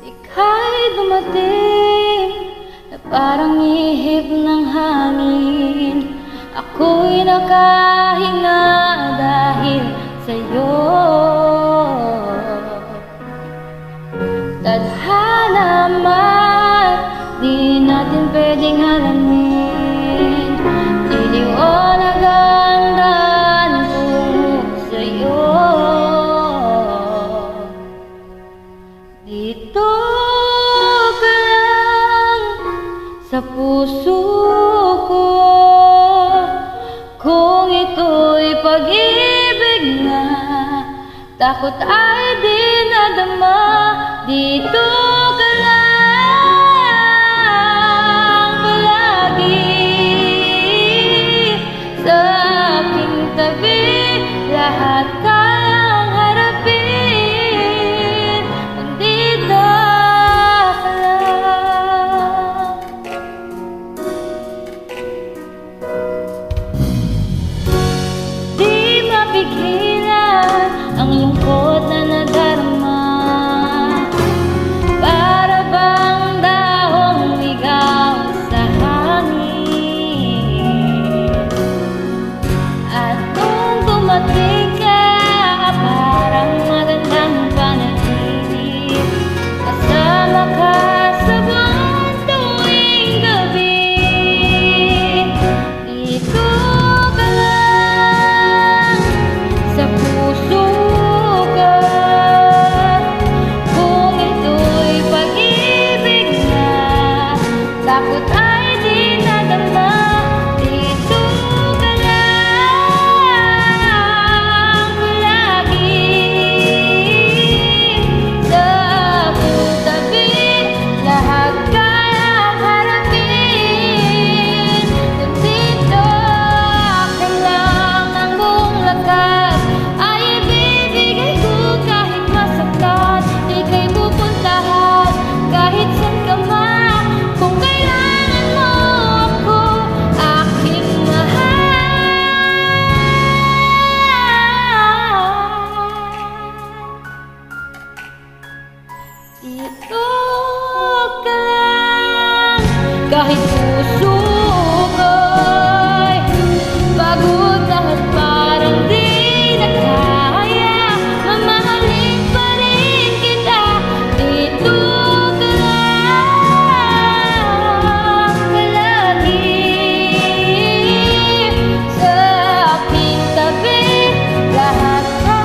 Ika'y dumating na parang ihip ng hangin. Ako'y nakahinga dahil sa'yo. Tadhana man, di natin pwedeng halamin. Iliwanag ang daan tungo sa'yo. Dito ka lang sa puso ko. Kung ito'y pag-ibig na, takot ay di nadama. Dito ka lang palagi sa aking tabi. Lahat kayang harapin, nandito ka lang. Di mapigilan ang lungkot na nadarama. Para bang dahong ligaw sa hangin. At kung dumating ka, parang magandang panaginip. Kasama ka sa buwan tuwing gabi. Dito ka lang sa puso ko. Kung ito'y pag-ibig na, takot ay di nadama. Dito ka lang palagi sa aking tabi. Lahat kayang harapin, nandito ka lang. Ang buong lakas ay ibibigay ko kahit masaktan. Ika'y pupuntahan kahit saan ka man. Kung kailangan mo ako, aking mahal. Dito ka lang kahit puso